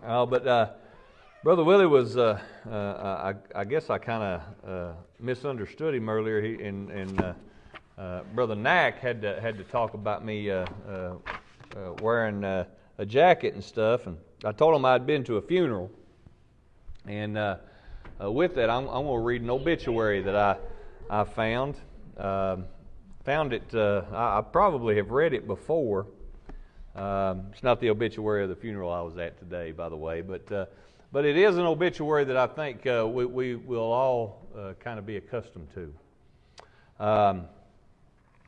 But Brother Willie was, I guess I kind of misunderstood him earlier. Brother Knack had to talk about me wearing a jacket and stuff, and I told him I'd been to a funeral, and with that, I'm going to read an obituary that I found. Found it. I probably have read it before. It's not the obituary of the funeral I was at today, by the way, but it is an obituary that I think we will all kind of be accustomed to.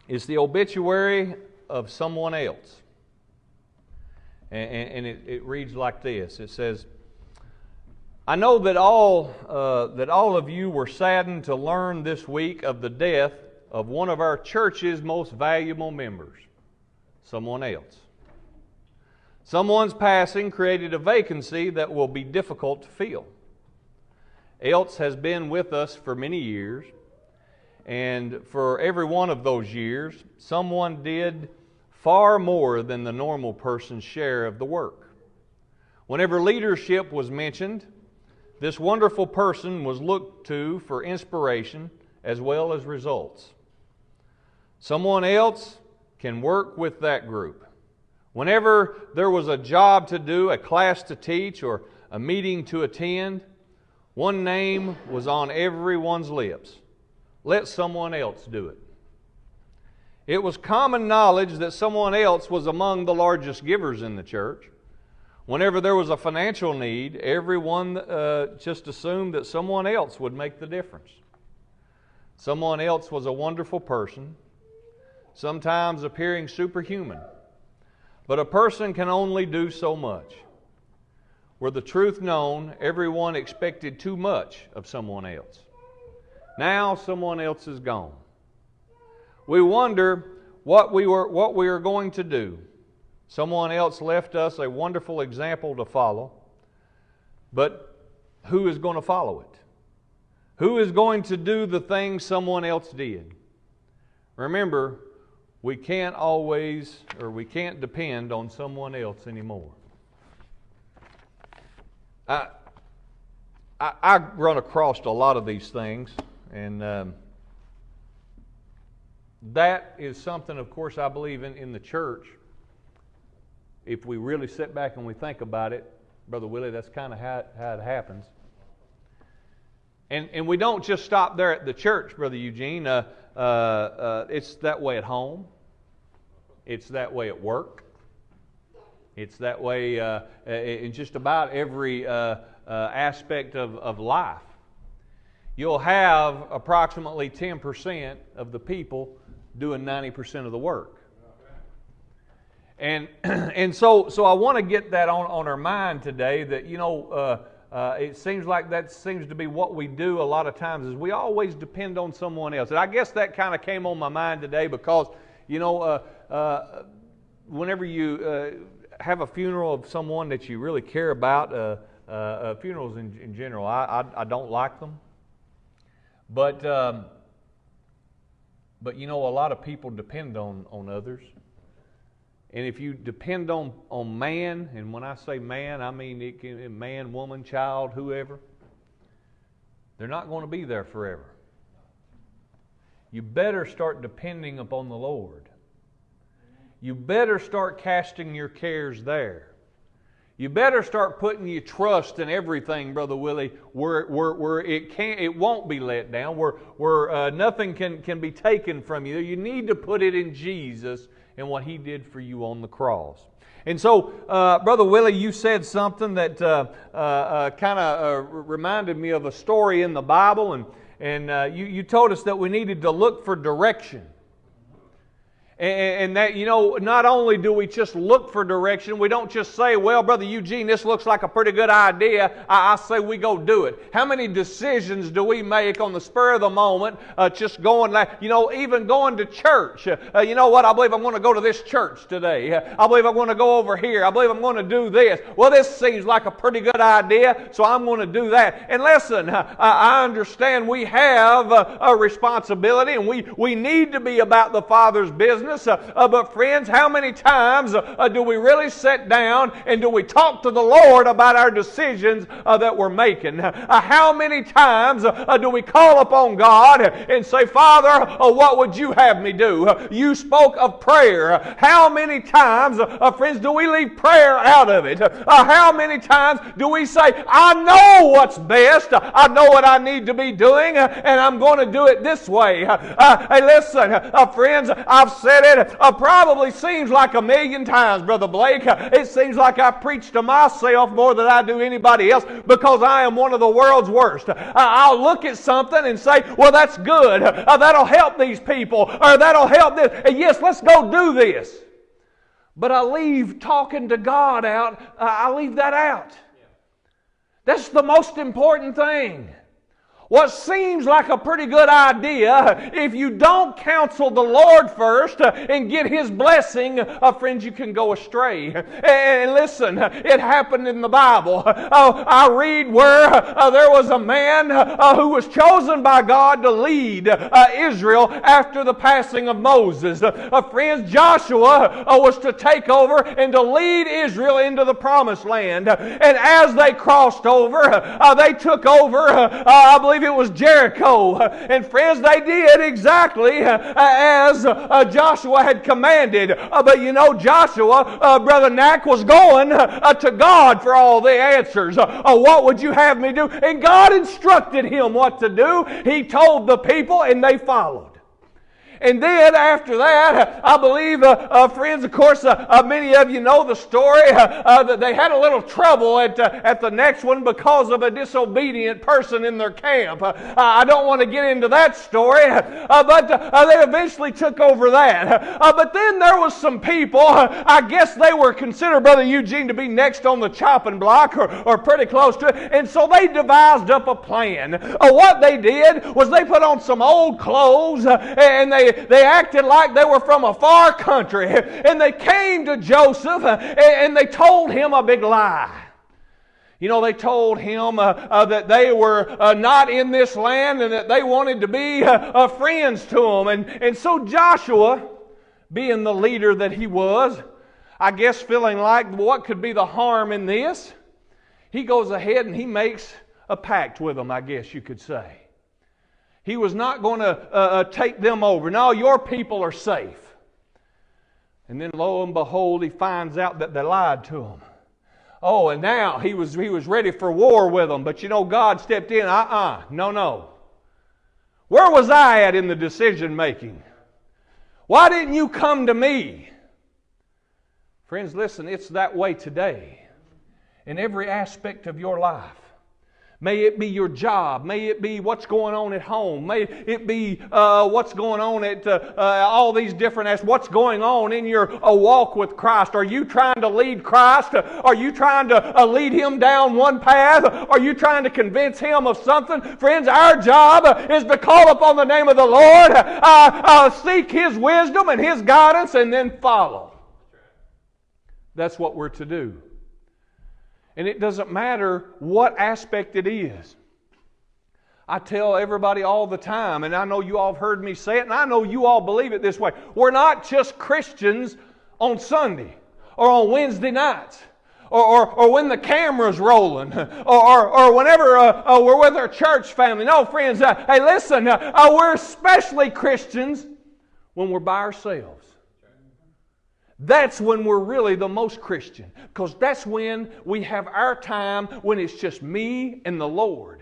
It's the obituary of someone else, and it reads like this. It says, "I know that all of you were saddened to learn this week of the death of one of our church's most valuable members, someone else. Someone's passing created a vacancy that will be difficult to fill. Else has been with us for many years, and for every one of those years, someone did far more than the normal person's share of the work. Whenever leadership was mentioned, this wonderful person was looked to for inspiration as well as results. Someone else can work with that group. Whenever there was a job to do, a class to teach, or a meeting to attend, one name was on everyone's lips. Let someone else do it. It was common knowledge that someone else was among the largest givers in the church. Whenever there was a financial need, everyone just assumed that someone else would make the difference. Someone else was a wonderful person, sometimes appearing superhuman. But a person can only do so much. Were the truth known, everyone expected too much of someone else. Now someone else is gone. We wonder what we are going to do. Someone else left us a wonderful example to follow. But who is going to follow it? Who is going to do the things someone else did? Remember, we can't depend on someone else anymore. I run across a lot of these things, and that is something, of course, I believe in the church. If we really sit back and we think about it, Brother Willie, that's kind of how it happens. And we don't just stop there at the church, Brother Eugene. It's that way at home. It's that way at work. It's that way in just about every aspect of life. You'll have approximately 10% of the people doing 90% of the work. And so I want to get that on our mind today, that, it seems like that seems to be what we do a lot of times, is we always depend on someone else. And I guess that kind of came on my mind today because, whenever you have a funeral of someone that you really care about, funerals in general, I don't like them. But a lot of people depend on others. And if you depend on man, and when I say man, I mean it can be man, woman, child, whoever, they're not going to be there forever. You better start depending upon the Lord. You better start casting your cares there. You better start putting your trust in everything, Brother Willie, where it won't be let down, where nothing can be taken from you. You need to put it in Jesus and what He did for you on the cross. And so, Brother Willie, you said something that kind of reminded me of a story in the Bible, and you told us that we needed to look for direction. And that, not only do we just look for direction, we don't just say, well, Brother Eugene, this looks like a pretty good idea. I say we go do it. How many decisions do we make on the spur of the moment, just going, even going to church? You know what? I believe I'm going to go to this church today. I believe I'm going to go over here. I believe I'm going to do this. Well, this seems like a pretty good idea, so I'm going to do that. And listen, I understand we have a responsibility, and we need to be about the Father's business. business. But friends, how many times do we really sit down and do we talk to the Lord about our decisions that we're making? How many times do we call upon God and say, Father, what would you have me do? You spoke of prayer. How many times, friends, do we leave prayer out of it? How many times do we say, I know what's best, I know what I need to be doing, and I'm going to do it this way? Hey, listen, friends, I've said it probably seems like a million times, Brother Blake. It seems like I preach to myself more than I do anybody else because I am one of the world's worst. I'll look at something and say, well, that's good. That'll help these people, or that'll help this. And yes, let's go do this. But I leave talking to God out. I leave that out. That's the most important thing. What seems like a pretty good idea, if you don't counsel the Lord first and get His blessing, friends, you can go astray. And listen, it happened in the Bible. I read where there was a man who was chosen by God to lead Israel after the passing of Moses. Friends, Joshua was to take over and to lead Israel into the Promised Land. And as they crossed over, they took over, I believe it was Jericho. And friends, they did exactly as Joshua had commanded. But you know, Joshua, Brother Knack, was going to God for all the answers. What would you have me do? And God instructed him what to do. He told the people and they followed. And then after that, I believe, friends, of course, many of you know the story, that they had a little trouble at the next one because of a disobedient person in their camp. I don't want to get into that story, but they eventually took over that. But then there was some people, I guess they were considered, Brother Eugene, to be next on the chopping block or pretty close to it. And so they devised up a plan. What they did was they put on some old clothes and they acted like they were from a far country. And they came to Joseph and they told him a big lie. You know, they told him that they were not in this land and that they wanted to be friends to him. And so Joshua, being the leader that he was, I guess feeling like what could be the harm in this, he goes ahead and he makes a pact with them, I guess you could say. He was not going to take them over. No, your people are safe. And then lo and behold, he finds out that they lied to him. Oh, and now he was ready for war with them. But you know, God stepped in. No. Where was I at in the decision making? Why didn't you come to me? Friends, listen, it's that way today. In every aspect of your life. May it be your job. May it be what's going on at home. May it be what's going on at all these different aspects. What's going on in your walk with Christ. Are you trying to lead Christ? Are you trying to lead Him down one path? Are you trying to convince Him of something? Friends, our job is to call upon the name of the Lord, seek His wisdom and His guidance, and then follow. That's what we're to do. And it doesn't matter what aspect it is. I tell everybody all the time, and I know you all have heard me say it, and I know you all believe it this way. We're not just Christians on Sunday or on Wednesday nights or when the camera's rolling or whenever we're with our church family. No, friends, hey, listen, we're especially Christians when we're by ourselves. That's when we're really the most Christian. Because that's when we have our time when it's just me and the Lord.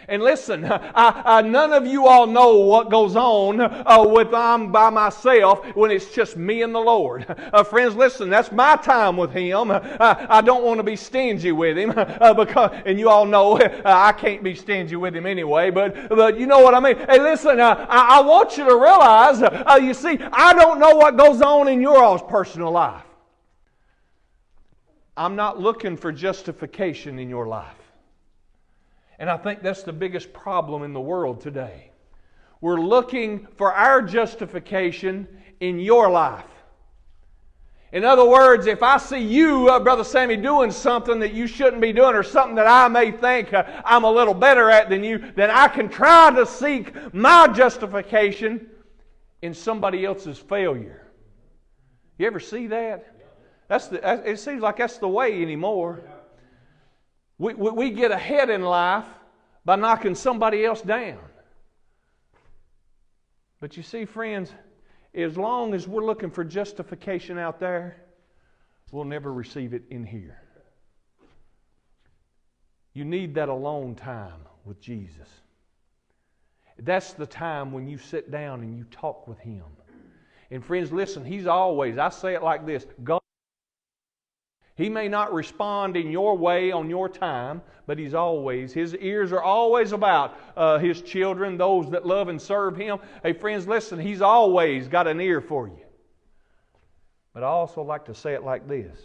And listen, none of you all know what goes on when I'm by myself when it's just me and the Lord. Friends, listen, that's my time with Him. I don't want to be stingy with Him. And you all know I can't be stingy with Him anyway. But you know what I mean. Hey, listen, I want you to realize, you see, I don't know what goes on in your all's personal life. I'm not looking for justification in your life. And I think that's the biggest problem in the world today. We're looking for our justification in your life. In other words, if I see you, Brother Sammy, doing something that you shouldn't be doing or something that I may think I'm a little better at than you, then I can try to seek my justification in somebody else's failure. You ever see that? It seems like that's the way anymore. We get ahead in life by knocking somebody else down. But you see, friends, as long as we're looking for justification out there, we'll never receive it in here. You need that alone time with Jesus. That's the time when you sit down and you talk with Him. And friends, listen, He's always, I say it like this, God. He may not respond in your way on your time, but His ears are always about His children, those that love and serve Him. Hey friends, listen, He's always got an ear for you. But I also like to say it like this.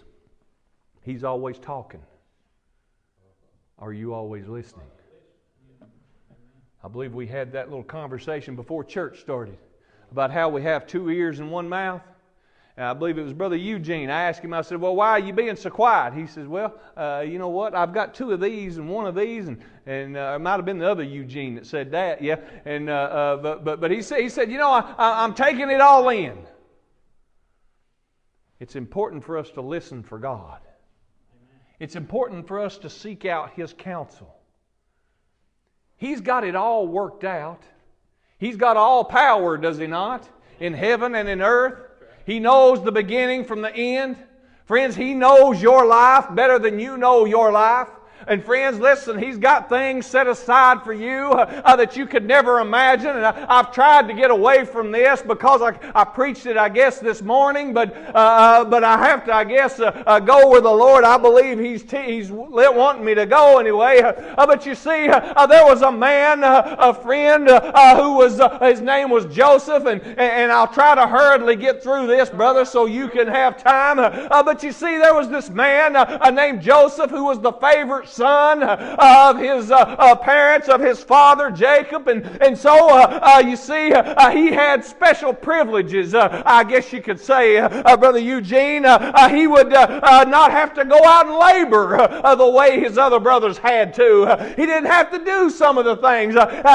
He's always talking. Are you always listening? I believe we had that little conversation before church started about how we have 2 ears and 1 mouth. And I believe it was Brother Eugene. I asked him, I said, well, why are you being so quiet? He says, well, you know what? I've got 2 of these and 1 of these. And it might have been the other Eugene that said that, yeah. And but he said, you know, I'm taking it all in. It's important for us to listen for God. It's important for us to seek out His counsel. He's got it all worked out. He's got all power, does He not? In heaven and in earth. He knows the beginning from the end. Friends, He knows your life better than you know your life. And friends, listen, He's got things set aside for you that you could never imagine. And I've tried to get away from this because I preached it, I guess, this morning. But I have to, I guess, go where the Lord, I believe He's wanting me to go anyway. But you see, there was a man, a friend, who was, his name was Joseph. And I'll try to hurriedly get through this, brother, so you can have time. But you see, there was this man named Joseph who was the favorite son of his parents, of his father Jacob, and so you see, he had special privileges, I guess you could say, Brother Eugene. He would not have to go out and labor the way his other brothers had to. He didn't have to do some of the things.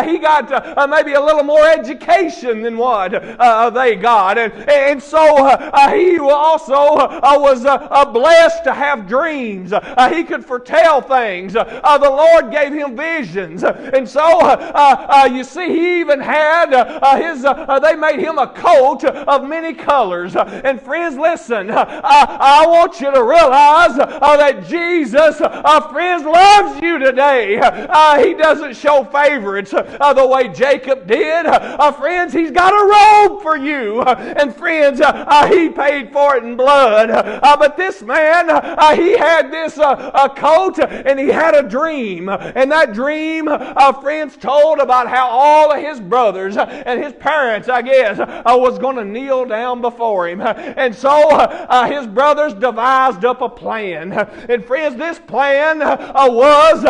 He got maybe a little more education than what they got, and so he also was blessed to have dreams. He could foretell things. The Lord gave him visions. And so, you see, he even had they made him a coat of many colors. And friends, listen, I want you to realize that Jesus, friends, loves you today. He doesn't show favorites the way Jacob did. Friends, He's got a robe for you. And friends, He paid for it in blood. But this man, he had this coat, and he had a dream. And that dream, friends, told about how all of his brothers and his parents, I guess, was going to kneel down before him. And so his brothers devised up a plan. And friends, this plan was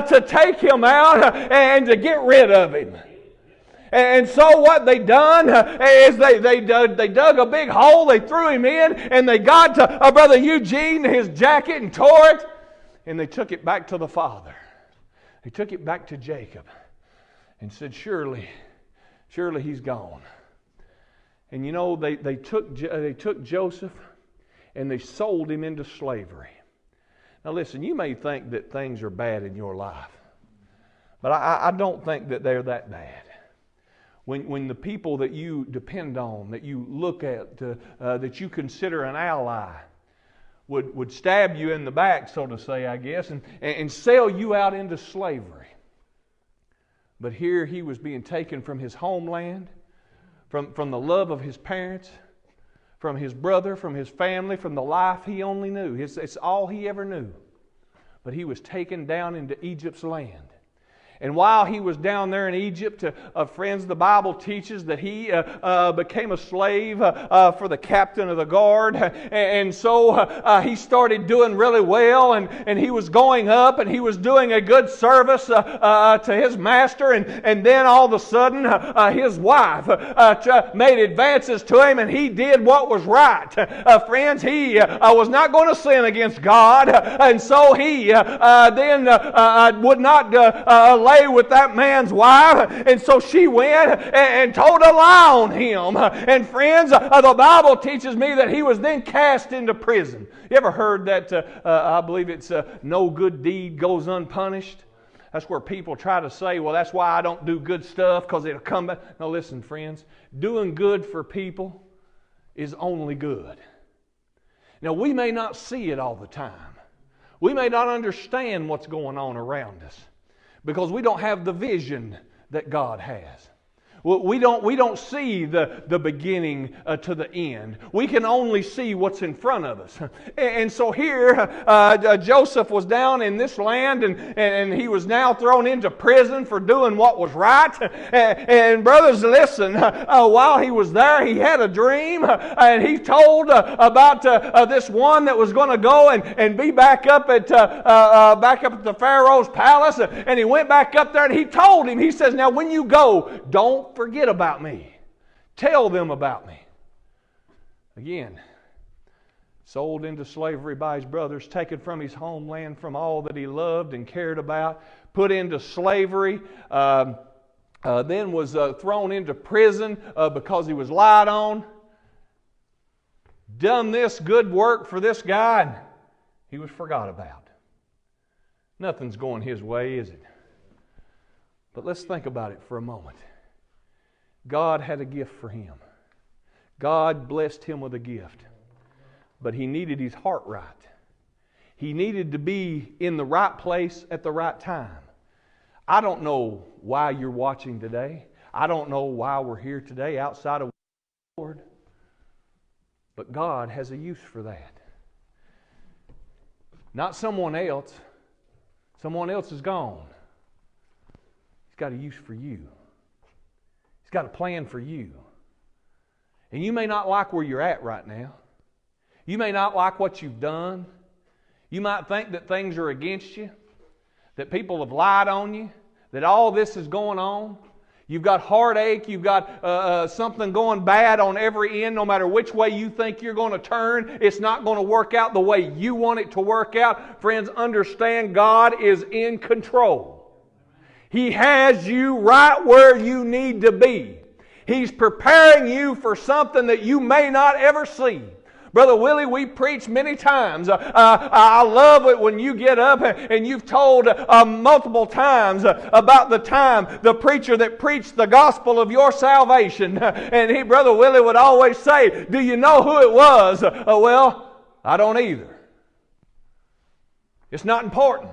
to take him out and to get rid of him. And so what they done is they dug a big hole, they threw him in, and they got to Brother Eugene, his jacket, and tore it. And they took it back to the father. They took it back to Jacob and said, surely he's gone. And you know, they took Joseph and they sold him into slavery. Now listen, you may think that things are bad in your life, but I don't think that they're that bad. When the people that you depend on, that you look at, that you consider an ally, would stab you in the back, so to say, I guess, and sell you out into slavery. But here he was being taken from his homeland, from the love of his parents, from his brother, from his family, from the life he only knew. It's all he ever knew. But he was taken down into Egypt's land. And while he was down there in Egypt, friends, the Bible teaches that he became a slave for the captain of the guard. And so he started doing really well, and he was going up, and he was doing a good service to his master. And then all of a sudden, his wife made advances to him, and he did what was right. Friends, he was not going to sin against God, and so he then would not away with that man's wife. And so she went and told a lie on him. And friends, the Bible teaches me that he was then cast into prison. You ever heard that, I believe it's no good deed goes unpunished? That's where people try to say, well, that's why I don't do good stuff, because it'll come back. No, listen, friends. Doing good for people is only good. Now, we may not see it all the time. We may not understand what's going on around us because we don't have the vision that God has. We don't see the beginning to the end. We can only see what's in front of us. And so here, Joseph was down in this land, and he was now thrown into prison for doing what was right. And brothers, listen, while he was there, he had a dream, and he told about this one that was going to go and be back up at the Pharaoh's palace. And he went back up there, and he told him, he says, now when you go, don't forget about me. Tell them about me. Again, sold into slavery by his brothers, taken from his homeland, from all that he loved and cared about, put into slavery, then was thrown into prison because he was lied on. Done this good work for this guy, and he was forgot about. Nothing's going his way, is it? But let's think about it for a moment. God had a gift for him. God blessed him with a gift. But he needed his heart right. He needed to be in the right place at the right time. I don't know why you're watching today. I don't know why we're here today outside of the Lord. But God has a use for that. Not someone else. Someone else is gone. He's got a use for you. He's got a plan for you. And you may not like where you're at right now. You may not like what you've done. You might think that things are against you, that people have lied on you, that all this is going on. You've got heartache. You've got something going bad on every end. No matter which way you think you're going to turn, it's not going to work out the way you want it to work out. Friends, understand God is in control. He has you right where you need to be. He's preparing you for something that you may not ever see. Brother Willie, we preach many times. I love it when you get up and you've told multiple times about the time the preacher that preached the gospel of your salvation. And Brother Willie would always say, do you know who it was? Well, I don't either. It's not important.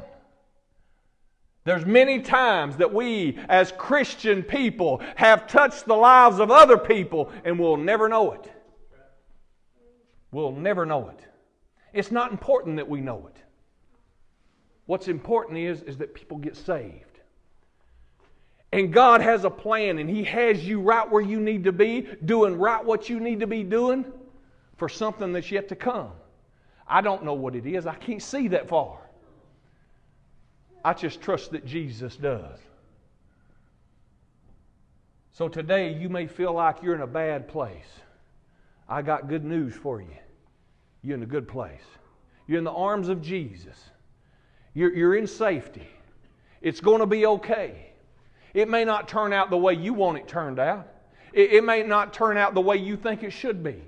There's many times that we as Christian people have touched the lives of other people and we'll never know it. We'll never know it. It's not important that we know it. What's important is that people get saved. And God has a plan, and He has you right where you need to be, doing right what you need to be doing for something that's yet to come. I don't know what it is. I can't see that far. I just trust that Jesus does. So today you may feel like you're in a bad place. I got good news for you. You're in a good place. You're in the arms of Jesus. You're in safety. It's going to be okay. It may not turn out the way you want it turned out. It may not turn out the way you think it should be.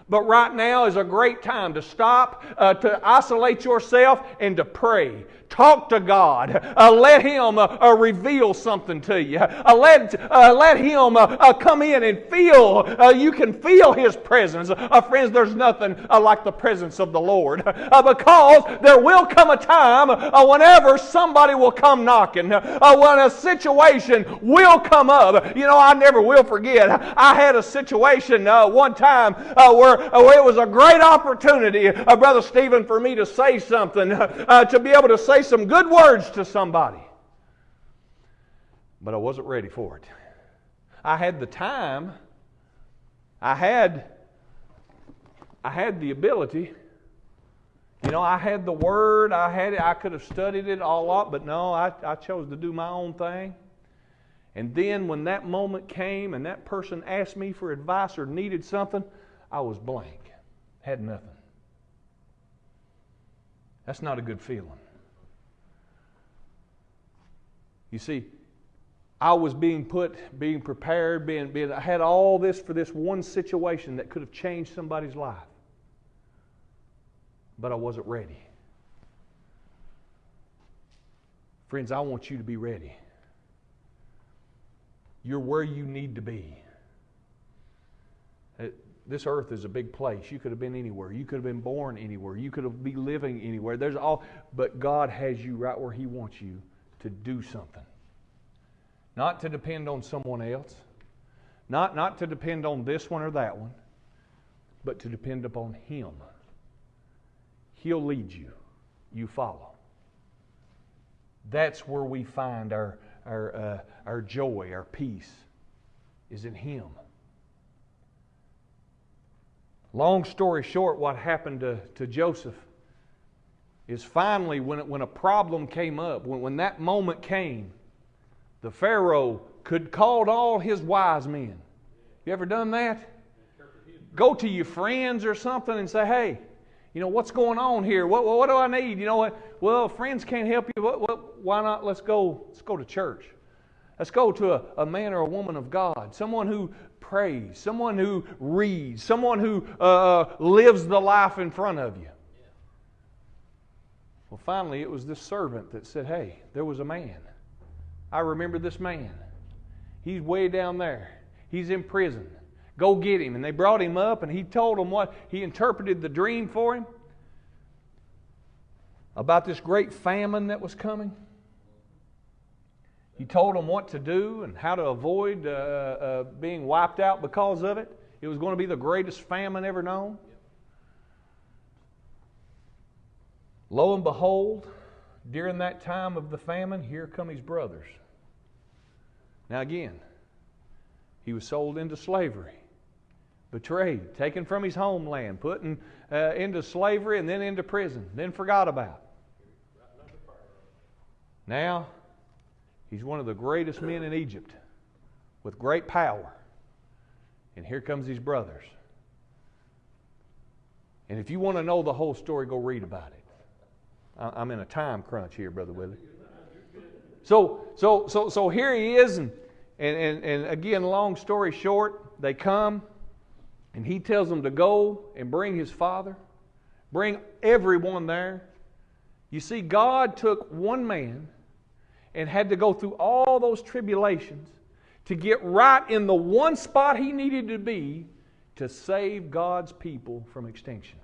But right now is a great time to stop, to isolate yourself, and to pray. Talk to God. Let Him reveal something to you. Let Him come in and feel. You can feel His presence. Friends, there's nothing like the presence of the Lord. Because there will come a time whenever somebody will come knocking. When a situation will come up. You know, I never will forget. I had a situation one time where it was a great opportunity, Brother Stephen, for me to say something, to be able to say some good words to somebody. But I wasn't ready for it. I had the time. I had the ability. You know, I had the Word. I had it. I could have studied it all up, but no, I chose to do my own thing. And then when that moment came and that person asked me for advice or needed something, I was blank. Had nothing. That's not a good feeling. You see, I was being prepared, I had all this for this one situation that could have changed somebody's life. But I wasn't ready. Friends, I want you to be ready. You're where you need to be. This earth is a big place. You could have been anywhere. You could have been born anywhere. You could have been living anywhere. But God has you right where He wants you to do something. Not to depend on someone else. Not to depend on this one or that one. But to depend upon Him. He'll lead you. You follow. That's where we find our joy, our peace, is in Him. Long story short, what happened to Joseph is finally when a problem came up, when that moment came, the Pharaoh could call all his wise men. You ever done that? Go to your friends or something and say, hey, what's going on here? What do I need? You know what? Well, friends can't help you. Why not? Let's go to church. Let's go to a man or a woman of God. Someone who prays. Someone who reads. Someone who lives the life in front of you. Well, finally, it was this servant that said, hey, there was a man. I remember this man. He's way down there. He's in prison. Go get him. And they brought him up, and he told them what he interpreted the dream for him about this great famine that was coming. He told them what to do and how to avoid being wiped out because of it. It was going to be the greatest famine ever known. Lo and behold, during that time of the famine, here come his brothers. Now again, he was sold into slavery, betrayed, taken from his homeland, put into slavery and then into prison, then forgot about. Now, he's one of the greatest men in Egypt with great power. And here comes his brothers. And if you want to know the whole story, go read about it. I'm in a time crunch here, Brother Willie. So here he is, and again, long story short, they come, and he tells them to go and bring his father, bring everyone there. You see, God took one man and had to go through all those tribulations to get right in the one spot he needed to be to save God's people from extinction.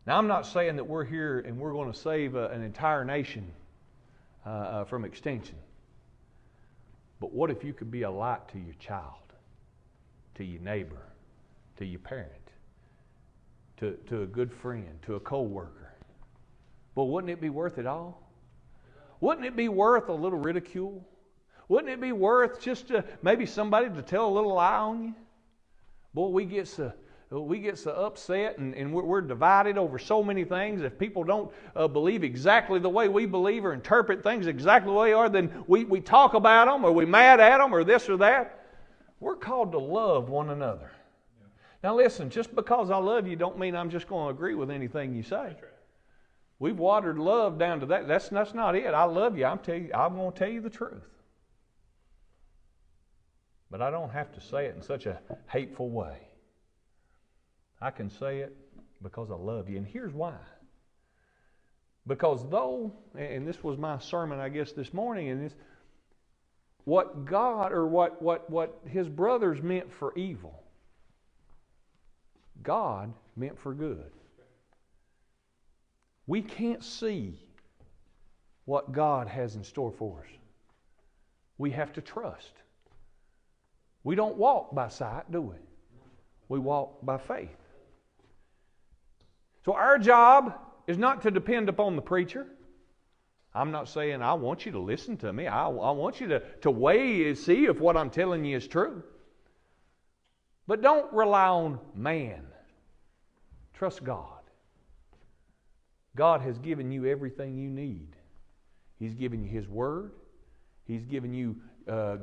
Now, I'm not saying that we're here and we're going to save an entire nation from extinction. But what if you could be a light to your child, to your neighbor, to your parent, to a good friend, to a co-worker? Well, wouldn't it be worth it all? Wouldn't it be worth a little ridicule? Wouldn't it be worth just maybe somebody to tell a little lie on you? Boy, we get so upset and we're divided over so many things. If people don't believe exactly the way we believe or interpret things exactly the way they are, then we talk about them or we mad at them or this or that. We're called to love one another. Now listen, just because I love you don't mean I'm just going to agree with anything you say. We've watered love down to that. That's not it. I love you. I'm going to tell you the truth. But I don't have to say it in such a hateful way. I can say it because I love you. And here's why. Because and this was my sermon, I guess, this morning, and what God or what his brothers meant for evil, God meant for good. We can't see what God has in store for us. We have to trust. We don't walk by sight, do we? We walk by faith. So our job is not to depend upon the preacher. I'm not saying I want you to listen to me. I want you to weigh and see if what I'm telling you is true. But don't rely on man. Trust God. God has given you everything you need. He's given you His Word. He's given you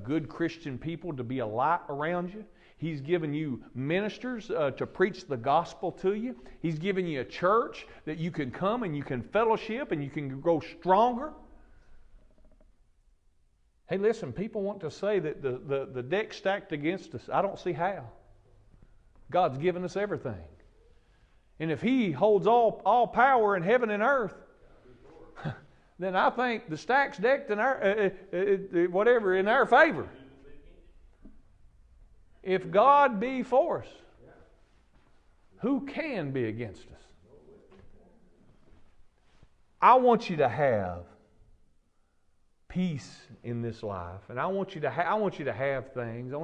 good Christian people to be a light around you. He's given you ministers to preach the gospel to you. He's given you a church that you can come and you can fellowship and you can grow stronger. Hey, listen, people want to say that the deck's stacked against us. I don't see how. God's given us everything. And if He holds all power in heaven and earth, then I think the stack's decked in our in our favor. If God be for us, who can be against us? I want you to have peace in this life, and I want you to have things.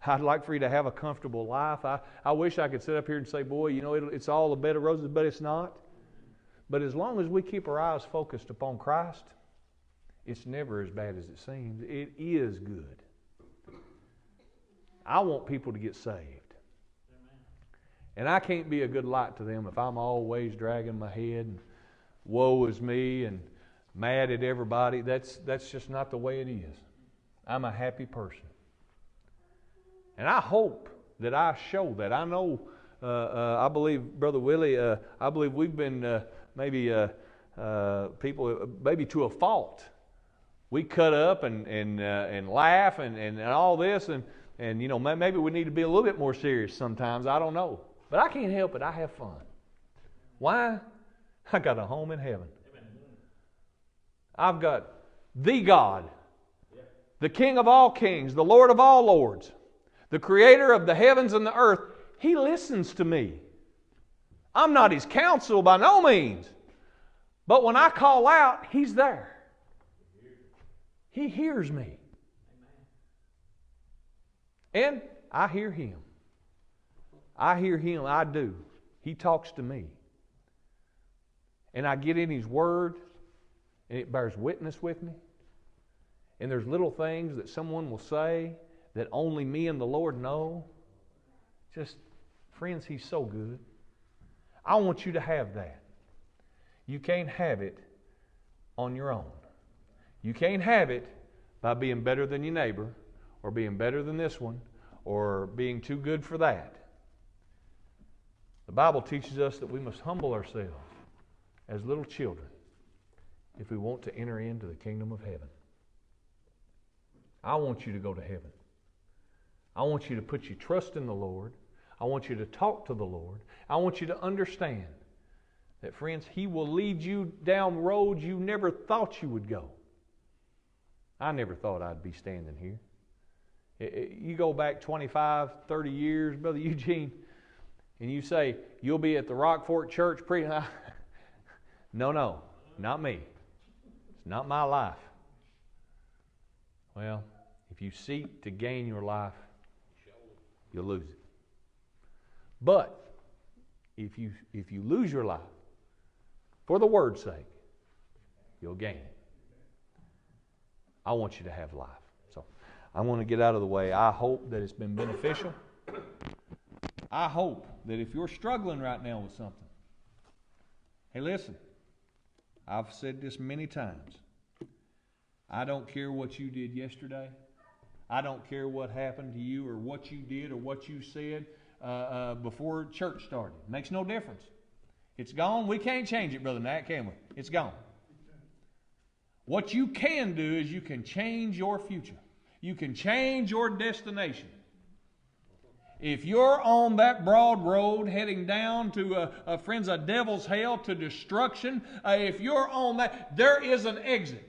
I'd like for you to have a comfortable life. I wish I could sit up here and say, boy, you know, it's all a bed of roses, but it's not. But as long as we keep our eyes focused upon Christ, it's never as bad as it seems. It is good. I want people to get saved. And I can't be a good light to them if I'm always dragging my head and woe is me and mad at everybody. That's just not the way it is. I'm a happy person. And I hope that I show that. I know, I believe, Brother Willie, I believe we've been people, maybe to a fault. We cut up and laugh and all this, and you know, maybe we need to be a little bit more serious sometimes. I don't know. But I can't help it. I have fun. Why? I got a home in heaven. I've got the God, the King of all kings, the Lord of all lords, the Creator of the heavens and the earth. He listens to me. I'm not His counsel by no means. But when I call out, He's there. He hears me. And I hear Him. I hear Him. I do. He talks to me. And I get in His Word, and it bears witness with me. And there's little things that someone will say that only me and the Lord know. Just, friends, He's so good. I want you to have that. You can't have it on your own. You can't have it by being better than your neighbor, or being better than this one, or being too good for that. The Bible teaches us that we must humble ourselves as little children if we want to enter into the kingdom of heaven. I want you to go to heaven. I want you to put your trust in the Lord. I want you to talk to the Lord. I want you to understand that, friends, He will lead you down roads you never thought you would go. I never thought I'd be standing here. You go back 25, 30 years, Brother Eugene, and you say, you'll be at the Rockford Church preaching. No, not me. It's not my life. Well, if you seek to gain your life, you'll lose it. But if you lose your life for the word's sake, you'll gain it. I want you to have life. So I want to get out of the way. I hope that it's been beneficial. I hope that if you're struggling right now with something, hey, listen, I've said this many times. I don't care what you did yesterday. I don't care what happened to you or what you did or what you said before church started. It makes no difference. It's gone. We can't change it, Brother Nat, can we? It's gone. What you can do is you can change your future. You can change your destination. If you're on that broad road heading down to, friends, a devil's hell, to destruction, if you're on that, there is an exit.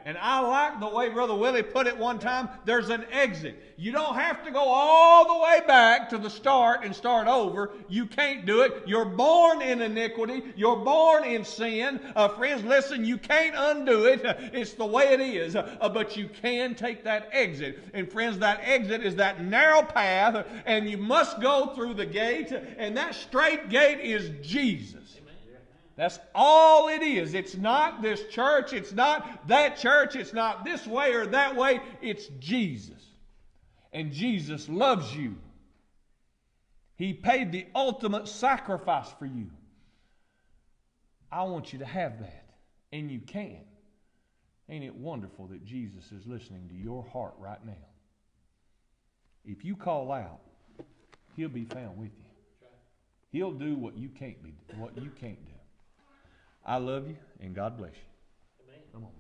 And I like the way Brother Willie put it one time, there's an exit. You don't have to go all the way back to the start and start over. You can't do it. You're born in iniquity. You're born in sin. Friends, listen, you can't undo it. It's the way it is. But you can take that exit. And friends, that exit is that narrow path, and you must go through the gate. And that straight gate is Jesus. That's all it is. It's not this church. It's not that church. It's not this way or that way. It's Jesus. And Jesus loves you. He paid the ultimate sacrifice for you. I want you to have that. And you can. Ain't it wonderful that Jesus is listening to your heart right now? If you call out, He'll be found with you. He'll do what you can't do. I love you, and God bless you. Amen. Come on,